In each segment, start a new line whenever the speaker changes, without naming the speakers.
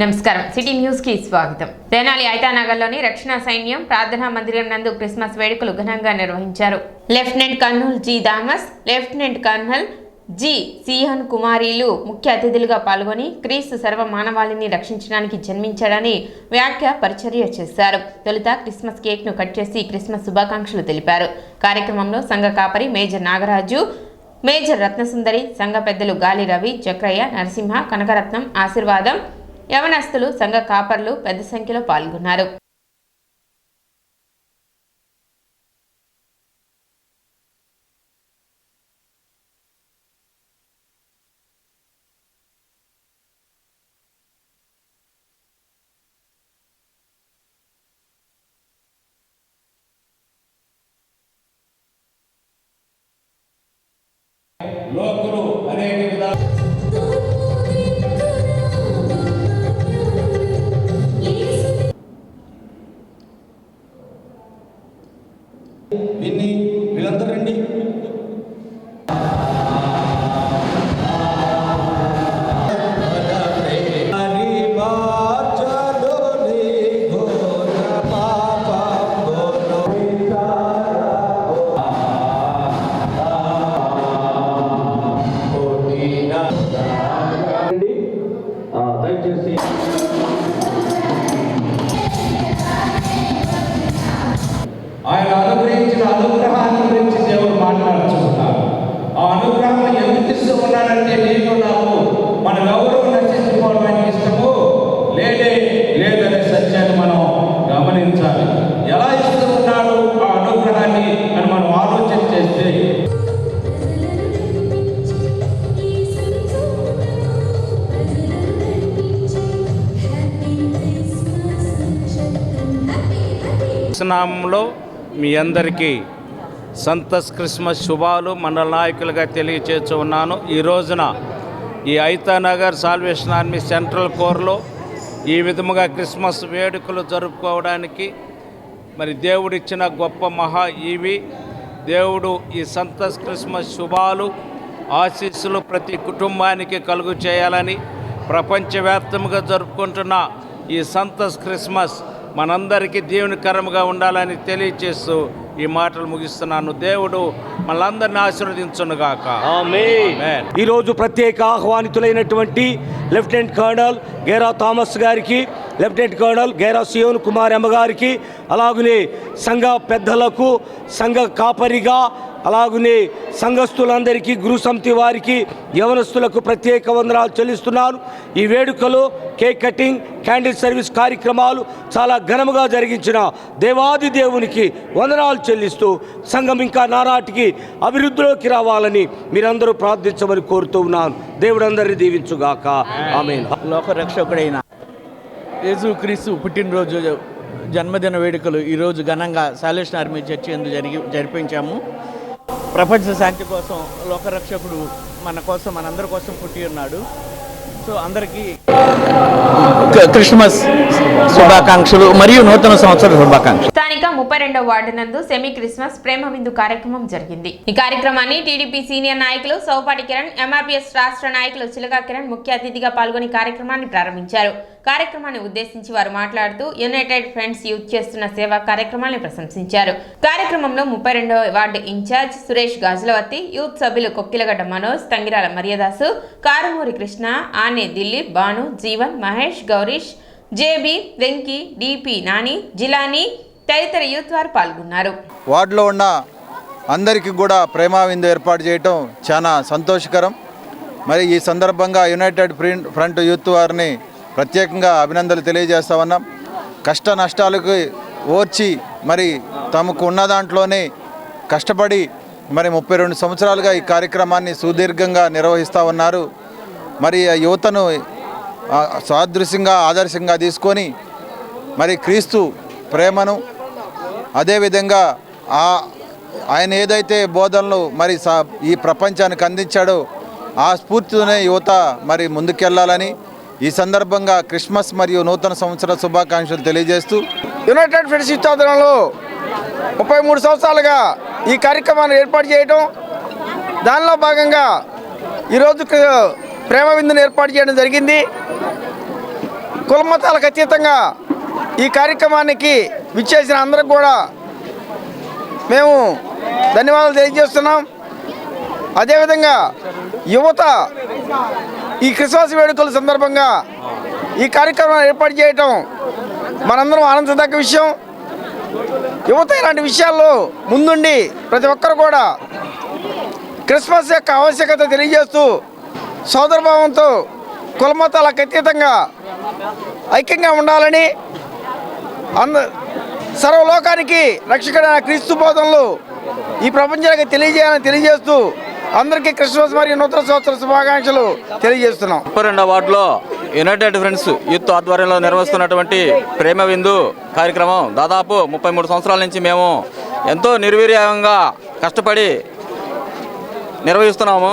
నమస్కారం city news కి స్వాగతం. తెనాలి ఐతానగర్లోని రక్షణ సైన్యం ప్రార్థనా మందిరం నందు క్రిస్మస్ వేడుకలు ఘనంగా నిర్వహించారు. Lieutenant colonel G Thomas, lieutenant colonel G సిహన్ కుమారీలు ముఖ్య అతిథులుగా పాల్గొని క్రీస్తు సర్వ మానవాళిని రక్షించడానికి జన్మించాడని వ్యాఖ్య పరిచర్య చేశారు. తొలుత క్రిస్మస్ కేక్ ను కట్ చేసి క్రిస్మస్ శుభాకాంక్షలు తెలిపారు. కార్యక్రమంలో సంఘ కాపరి మేజర్ నాగరాజు, మేజర్ రత్నసుందరి, సంఘ పెద్దలు గాలి రవి, చక్రయ్య, నరసింహ, కనకరత్నం, ఆశీర్వాదం, యవనస్తులు, సంఘ కాపర్లు పెద్ద సంఖ్యలో పాల్గొన్నారు.
లోకులు అనేక విధాలు విన్ని వీళ్ళందరూ రండి. ఆయన అనుగ్రహించిన అనుగ్రహాన్ని గురించి దేవుడు మాట్లాడుతున్నారు. ఆ అనుగ్రహాన్ని ఎందుకు ఇస్తూ ఉన్నాడంటే నీకు నాకు మనం ఎవరూ నశించుకోవడానికి ఇష్టము లేదనే సత్యాన్ని మనం గమనించాలి. ఎలా ఇస్తూ ఉన్నాడు ఆ అనుగ్రహాన్ని అని మనం ఆలోచన చేస్తే
నామంలో మీ అందరికీ సంతోష్ క్రిస్మస్ శుభాలు మండల నాయకులుగా తెలియచేస్తూ ఉన్నాను. ఈ రోజున ఈ ఐతానగర్ సాల్వేషన్ ఆర్మీ సెంట్రల్ కోర్లో ఈ విధముగా క్రిస్మస్ వేడుకలు జరుపుకోవడానికి మరి దేవుడిచ్చిన గొప్ప మహా ఈవి దేవుడు ఈ సంతోష్ క్రిస్మస్ శుభాలు ఆశీస్సులు ప్రతి కుటుంబానికి కలుగు చేయాలని ప్రపంచవ్యాప్తంగా జరుపుకుంటున్న ఈ సంతోష్ క్రిస్మస్ మనందరికీ దీవెనకరంగా ఉండాలని తెలియచేస్తూ ఈ మాటలు ముగిస్తున్నాను. దేవుడు మనందరిని ఆశీర్వదించునుగాక. ఆమేన్.
ఈరోజు ప్రత్యేక ఆహ్వానితులైనటువంటి లెఫ్టినెంట్ కర్నల్ గేరా థామస్ గారికి, లెఫ్టినెంట్ కర్నల్ గేరా సియోన్ కుమార్ అమ్మగారికి, అలాగనే సంఘ పెద్దలకు, సంఘ కాపరిగా, అలాగనే సంఘస్థులందరికీ, గురు సమితి వారికి, యవనస్తులకు ప్రత్యేక వందనాలు చెల్లిస్తున్నాను. ఈ వేడుకలో కేక్ కటింగ్, క్యాండిల్ సర్వీస్ కార్యక్రమాలు చాలా ఘనముగా జరిగించిన దేవాది దేవునికి వందనాలు చెల్లిస్తూ సంఘం ఇంకా నానాటికి అభివృద్ధిలోకి రావాలని మీరందరూ ప్రార్థించమని కోరుతూ ఉన్నాను. దేవుడు అందరినీ దీవించుగాక. ఆమేన్.
లోకరక్షకుడైన యేసుక్రీస్తు పుట్టినరోజు జన్మదిన వేడుకలు ఈరోజు ఘనంగా సాల్వేషన్ ఆర్మీ చర్చి యందు జరిపించాము. ప్రపంచ శాంతి కోసం లోకరక్షకుడు మన కోసం, మనందరి కోసం పుట్టి ఉన్నాడు. సో అందరికీ క్రిస్మస్ శుభాకాంక్షలు మరియు నూతన సంవత్సర శుభాకాంక్షలు.
స్థానిక 32వ వార్డు నందు సెమీ క్రిస్మస్ ప్రేమ విందు కార్యక్రమం జరిగింది. ఈ కార్యక్రమాన్ని టీడీపీ సీనియర్ నాయకులు సౌపాటి కిరణ్, ఎంఆర్పీఎస్ రాష్ట్ర నాయకులు చిలకా కిరణ్ ముఖ్య అతిథిగా పాల్గొని కార్యక్రమాన్ని ప్రారంభించారు. కార్యక్రమాన్ని ఉద్దేశించి వారు మాట్లాడుతూ యునైటెడ్ ఫ్రెండ్స్ యూత్ చేస్తున్న సేవా కార్యక్రమాన్ని ప్రశంసించారు. కార్యక్రమంలో 32వ వార్డు ఇన్ఛార్జ్ సురేష్ గాజులవత్తి, యూత్ సభ్యులు కొక్కిలగడ్డ మనోజ్, తంగిరాల మరియదాసు, కారుమూరి కృష్ణ, ఆనే దిలీప్, భాను, జీవన్, మహేష్, గౌరీష్, జేబీ, వెంకీ, డిపి నాని, జిలానీ తదితర యూత్ వారు పాల్గొన్నారు.
వార్డులో ఉన్న అందరికీ కూడా ప్రేమ విందు ఏర్పాటు చేయటం చాలా సంతోషకరం. మరి ఈ సందర్భంగా యునైటెడ్ ఫ్రంట్ యూత్ వారిని ప్రత్యేకంగా అభినందనలు తెలియజేస్తా ఉన్నాం. కష్ట నష్టాలకు ఓర్చి మరి తమకు ఉన్న దాంట్లోనే కష్టపడి మరి 32 సంవత్సరాలుగా ఈ కార్యక్రమాన్ని సుదీర్ఘంగా నిర్వహిస్తూ ఉన్నారు. మరి యువతను సాదృశ్యంగా ఆదర్శంగా తీసుకొని మరి క్రీస్తు ప్రేమను, అదేవిధంగా ఆయన ఏదైతే బోధనలు మరి ఈ ప్రపంచానికి అందించాడో ఆ స్ఫూర్తితోనే యువత మరి ముందుకెళ్లాలని ఈ సందర్భంగా క్రిస్మస్ మరియు నూతన సంవత్సర శుభాకాంక్షలు తెలియజేస్తూ
యునైటెడ్ ఫ్రెండ్స్ యూత్ ఆధ్వర్యంలో 33 సంవత్సరాలుగా ఈ కార్యక్రమాన్ని ఏర్పాటు చేయడం, దానిలో భాగంగా ఈరోజు ప్రేమ విందును ఏర్పాటు చేయడం జరిగింది. కులమతాలకు అతీతంగా ఈ కార్యక్రమానికి విచ్చేసిన అందరికి కూడా మేము ధన్యవాదాలు తెలియజేస్తున్నాం. అదేవిధంగా యువత ఈ క్రిస్మస్ వేడుకల సందర్భంగా ఈ కార్యక్రమాన్ని ఏర్పాటు చేయటం మనందరం ఆనందదగ్గ విషయం. యువత ఇలాంటి విషయాల్లో ముందుండి ప్రతి ఒక్కరు కూడా క్రిస్మస్ యొక్క ఆవశ్యకత తెలియజేస్తూ సోదరభావంతో కులమతాలకు అతీతంగా ఐక్యంగా ఉండాలని సర్వలోకానికి రక్షకుడైన క్రీస్తు బోధనలు ఈ ప్రపంచానికి తెలియజేయాలని తెలియజేస్తూ అందరికీ క్రిస్మస్ మరియు నూతన సంవత్సర శుభాకాంక్షలు తెలియజేస్తున్నాం.
32వ వార్డులో యునైటెడ్ ఫ్రెండ్స్ యూత్ ఆధ్వర్యంలో నిర్వహిస్తున్నటువంటి ప్రేమ విందు కార్యక్రమం దాదాపు 33 సంవత్సరాల నుంచి మేము ఎంతో నిర్వీర్యంగా కష్టపడి నిర్వహిస్తున్నాము.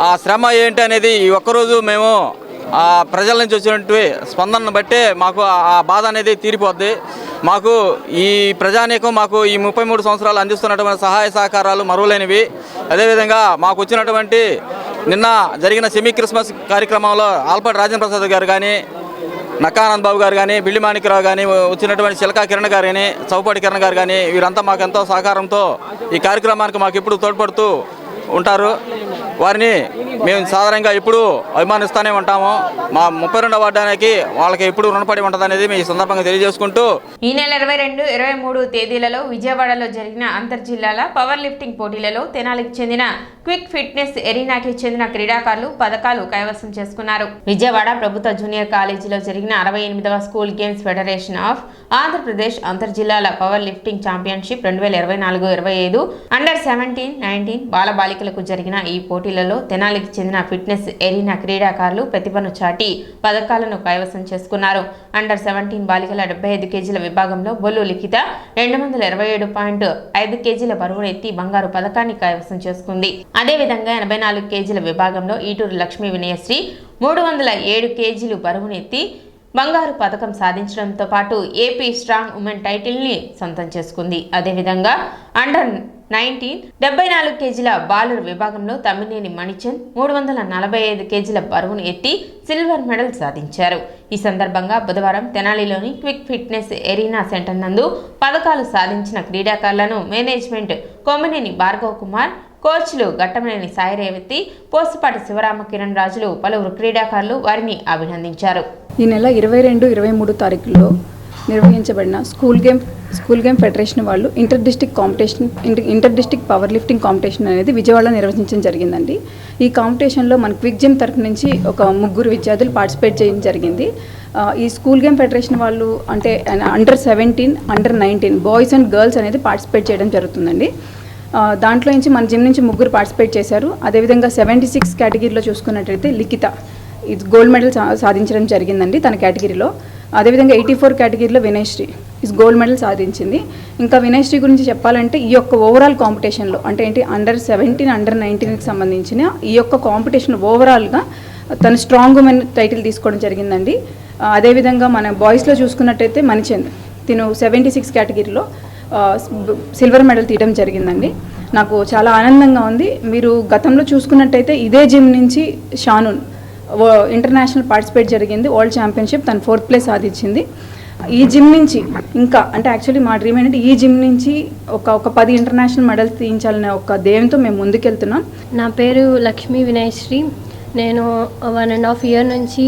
ఆ శ్రమ ఏంటి అనేది ఈ ఒక్కరోజు మేము ఆ ప్రజల నుంచి వచ్చినటువంటి స్పందనను బట్టే మాకు ఆ బాధ అనేది తీరిపోద్ది. మాకు ఈ ప్రజానీకం మాకు ఈ 33 సంవత్సరాలు అందిస్తున్నటువంటి సహాయ సహకారాలు మరువలేనివి. అదేవిధంగా మాకు వచ్చినటువంటి నిన్న జరిగిన సెమీ క్రిస్మస్ కార్యక్రమంలో ఆల్పాటి రాజేంద్ర ప్రసాద్ గారు కానీ, నక్కానంద్ బాబు గారు కానీ, బిల్లి మాణిక్యరావు కానీ, వచ్చినటువంటి చిలకా కిరణ్ గారు కానీ, చౌపాటి కిరణ్ గారు కానీ, వీరంతా మాకు ఎంతో సహకారంతో ఈ కార్యక్రమానికి మాకు ఎప్పుడు తోడ్పడుతూ ఉంటారు. వారిని మేము సాధారణంగా ఎప్పుడు అభిమానిస్తూనే ఉంటాము. మా 32వ వార్డానికి వాళ్ళకి ఎప్పుడు రుణపడి ఉంటుంది అనేది మీ సందర్భంగా తెలియజేసుకుంటూ
ఈ నెల 22, 23 తేదీలలో విజయవాడలో జరిగిన అంతర్జిల్లాల పవర్ లిఫ్టింగ్ పోటీలలో తెనాలికి చెందిన క్విక్ ఫిట్నెస్ ఎరీనాకి చెందిన క్రీడాకారులు పథకాలు కైవసం చేసుకున్నారు. విజయవాడ ప్రభుత్వ జూనియర్ కాలేజీలో జరిగిన 68వ school games federation of Andhra Pradesh అంతర్జిల్లాల పవర్ లిఫ్టింగ్ ఛాంపియన్షిప్ 2024-25 అండర్ 17, 19 బాలబాలికలకు జరిగిన ఈ పోటీలలో తెనాలికి చెందిన ఫిట్నెస్ ఎరీనా క్రీడాకారులు ప్రతిభను చాటి పథకాలను కైవసం చేసుకున్నారు. అండర్ 17 బాలికల 75 కేజీల విభాగంలో బొల్లు లిఖిత 227.5 కేజీల బరువును ఎత్తి బంగారు పథకాన్ని కైవసం చేసుకుంది. అదేవిధంగా 84 కేజీల విభాగంలో ఈటూరు లక్ష్మీ వినయశ్రీ 307 కేజీలు బరువును ఎత్తి బంగారు పథకం సాధించడంతో పాటు ఏపీ స్ట్రాంగ్ ఉమెన్ టైటిల్ని సొంతం చేసుకుంది. అదేవిధంగా అండర్ 19 74 కేజీల బాలుర విభాగంలో తమ్మినేని మణిచంద్ 345 కేజీల బరువును ఎత్తి సిల్వర్ మెడల్ సాధించారు. ఈ సందర్భంగా బుధవారం తెనాలిలోని క్విక్ ఫిట్నెస్ ఎరీనా సెంటర్ నందు పథకాలు సాధించిన క్రీడాకారులను మేనేజ్మెంట్ కొమ్మినేని భార్గవ్ కుమార్, కోచ్లు ఘట్టమనేని సాయి రేవతి, పోస్తుపాటి శివరామ కిరణ్ రాజులు పలువురు క్రీడాకారులు వారిని అభినందించారు.
ఈ నెల 22, 23 తారీఖుల్లో నిర్వహించబడిన స్కూల్ గేమ్ ఫెడరేషన్ వాళ్ళు inter district power lifting competition అనేది విజయవాడలో నిర్వహించడం జరిగిందండి. ఈ కాంపిటీషన్లో మన క్విక్ జిమ్ తరఫు నుంచి ఒక 3 విద్యార్థులు పార్టిసిపేట్ చేయడం జరిగింది. ఈ స్కూల్ గేమ్ ఫెడరేషన్ వాళ్ళు అంటే under 17, under 19 boys and girls అనేది పార్టిసిపేట్ చేయడం జరుగుతుందండి. దాంట్లో నుంచి మన జిమ్ నుంచి 3 పార్టిసిపేట్ చేశారు. అదేవిధంగా 76 కేటగిరీలో చూసుకున్నట్లయితే లిఖిత ఇది గోల్డ్ మెడల్ సాధించడం జరిగిందండి తన కేటగిరీలో. అదేవిధంగా 84 కేటగిరీలో వినయశ్రీ ఇది గోల్డ్ మెడల్ సాధించింది. ఇంకా వినయశ్రీ గురించి చెప్పాలంటే ఈ యొక్క ఓవరాల్ కాంపిటీషన్లో అంటే ఏంటి అండర్ 17, అండర్ 19కి సంబంధించిన ఈ యొక్క కాంపిటీషన్ ఓవరాల్గా తను స్ట్రాంగ్ ఉమెన్ టైటిల్ తీసుకోవడం జరిగిందండి. అదేవిధంగా మన బాయ్స్లో చూసుకున్నట్టయితే మణిచంద్ తిను 76 కేటగిరీలో సిల్వర్ మెడల్ తీయడం జరిగిందండి. నాకు చాలా ఆనందంగా ఉంది. మీరు గతంలో చూసుకున్నట్టయితే ఇదే జిమ్ నుంచి షానూన్ ఇంటర్నేషనల్ పార్టిసిపేట్ జరిగింది, వరల్డ్ ఛాంపియన్షిప్ తను 4th ప్లేస్ సాధించింది. ఈ జిమ్ నుంచి ఇంకా అంటే యాక్చువల్లీ మా డ్రీమ్ ఏంటంటే ఈ జిమ్ నుంచి ఒక 10 ఇంటర్నేషనల్ మెడల్స్ తీయించాలనే ఒక ధ్యేయంతో మేము ముందుకెళ్తున్నాం.
నా పేరు లక్ష్మీ వినయశ్రీ. నేను 1.5 year నుంచి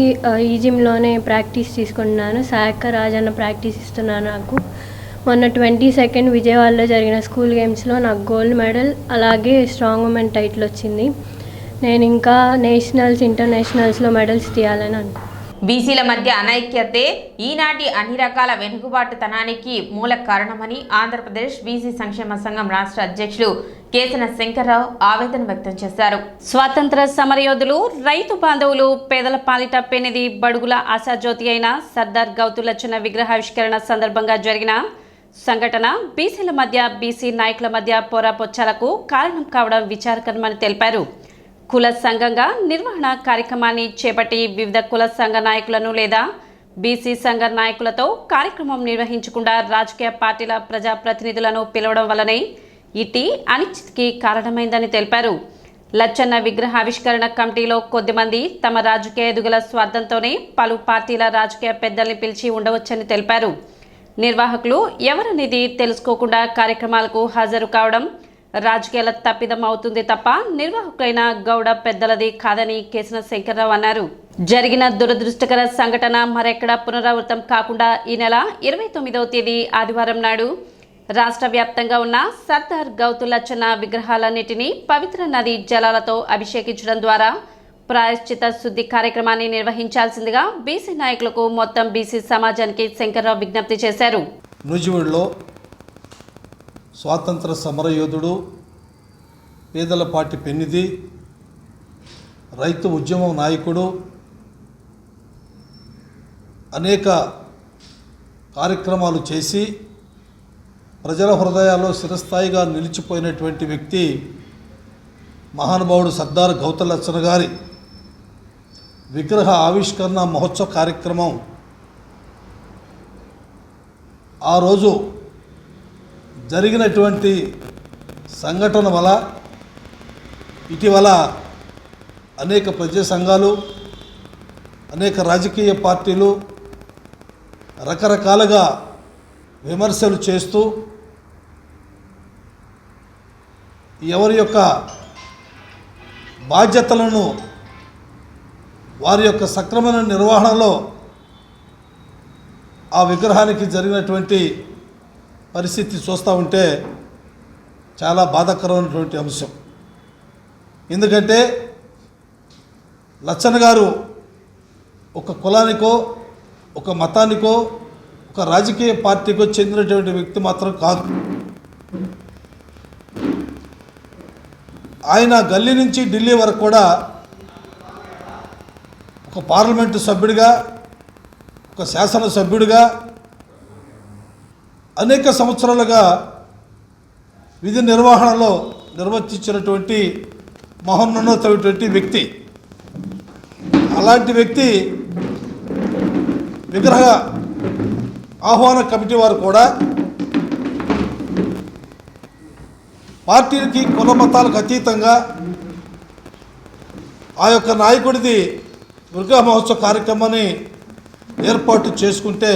ఈ జిమ్లోనే ప్రాక్టీస్ తీసుకుంటున్నాను. సాయక్క రాజన్న ప్రాక్టీస్ ఇస్తున్నాను. నాకు మొన్న 22nd విజయవాడలో జరిగిన స్కూల్ గేమ్స్లో నాకు గోల్డ్ మెడల్ అలాగే స్ట్రాంగ్ ఉమెన్ టైటిల్ వచ్చింది. నేను ఇంకా నేషనల్స్, ఇంటర్నేషనల్స్లో మెడల్స్ తీయాలని అనుకుంటున్నాను.
బీసీల మధ్య అనైక్యతే ఈనాటి అన్ని రకాల వెనుకబాటుతనానికి మూల కారణమని ఆంధ్రప్రదేశ్ బీసీ సంక్షేమ సంఘం రాష్ట్ర అధ్యక్షులు కేసన శంకర్రావు ఆవేదన వ్యక్తం చేశారు.
స్వాతంత్ర సమరయోధులు, రైతు బాంధవులు, పేదల పాలిట పెనిది బడుగుల ఆశాజ్యోతి అయిన సర్దార్ గౌతులచ్చన్న విగ్రహావిష్కరణ సందర్భంగా జరిగిన సంఘటన బీసీల మధ్య, బీసీ నాయకుల మధ్య పోరాపొచ్చాలకు కారణం కావడం విచారకరమని తెలిపారు. కుల సంఘంగా నిర్వహణ కార్యక్రమాన్ని చేపట్టి వివిధ కుల సంఘ నాయకులను లేదా బీసీ సంఘ నాయకులతో కార్యక్రమం నిర్వహించకుండా రాజకీయ పార్టీల ప్రజాప్రతినిధులను పిలవడం వల్లనే ఇటీ అనిశ్చితికి కారణమైందని తెలిపారు. లచ్చన్న విగ్రహావిష్కరణ కమిటీలో కొద్దిమంది తమ రాజకీయ ఎదుగుల స్వార్థంతోనే పలు పార్టీల రాజకీయ పెద్దల్ని పిలిచి ఉండవచ్చని తెలిపారు. నిర్వాహకులు ఎవరనేది తెలుసుకోకుండా కార్యక్రమాలకు హాజరు కావడం రాజకీయాల తప్పిదం అవుతుంది తప్ప నిర్వాహకులైన గౌడ పెద్దలది కాదని కేసన శంకర్రావు అన్నారు. జరిగిన దురదృష్టకర సంఘటన మరెక్కడా పునరావృతం కాకుండా ఈ నెల 29వ తేదీ ఆదివారం నాడు రాష్ట్ర వ్యాప్తంగా ఉన్న సర్దార్ గౌతు లచ్చన్న విగ్రహాలన్నిటినీ పవిత్ర నది జలాలతో అభిషేకించడం ద్వారా ప్రాయశ్చిత శుద్ధి కార్యక్రమాన్ని నిర్వహించాల్సిందిగా బీసీ నాయకులకు మొత్తం బీసీ సమాజానికి శంకర్రావు విజ్ఞప్తి చేశారు.
నూజివీడులో స్వాతంత్ర సమరయోధుడు, పేదల పార్టీ పెన్నిధి, రైతు ఉద్యమం నాయకుడు, అనేక కార్యక్రమాలు చేసి ప్రజల హృదయాల్లో చిరస్థాయిగా నిలిచిపోయినటువంటి వ్యక్తి మహానుభావుడు సర్దార్ గౌతు లచ్చన్న గారి విగ్రహ ఆవిష్కరణ మహోత్సవ కార్యక్రమం ఆ రోజు జరిగినటువంటి సంఘటన వల్ల ఇటీవల అనేక ప్రజా సంఘాలు, అనేక రాజకీయ పార్టీలు రకరకాలుగా విమర్శలు చేస్తూ ఎవరి యొక్క బాధ్యతలను వారి యొక్క సక్రమణ నిర్వహణలో ఆ విగ్రహానికి జరిగినటువంటి పరిస్థితి చూస్తూ ఉంటే చాలా బాధాకరమైనటువంటి అంశం. ఎందుకంటే లచ్చన్న గారు ఒక కులానికో, ఒక మతానికో, ఒక రాజకీయ పార్టీకో చెందినటువంటి వ్యక్తి మాత్రం కాదు. ఆయన గల్లీ నుంచి ఢిల్లీ వరకు కూడా ఒక పార్లమెంటు సభ్యుడిగా, ఒక శాసనసభ్యుడిగా అనేక సంవత్సరాలుగా విధి నిర్వహణలో నిర్వర్తించినటువంటి మహోన్నతమైనటువంటి వ్యక్తి. అలాంటి వ్యక్తి విగ్రహ ఆహ్వాన కమిటీ వారు కూడా పార్టీలకి, కుల మతాలకు అతీతంగా ఆ యొక్క నాయకుడిది విగ్రహ మహోత్సవ కార్యక్రమాన్ని ఏర్పాటు చేసుకుంటే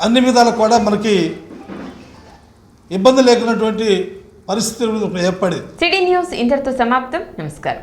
అన్ని విధాలు కూడా మనకి ఇబ్బంది లేకున్నటువంటి పరిస్థితులు ఏర్పడింది.
సిటీ న్యూస్ ఇంతటితో సమాప్తం. నమస్కారం.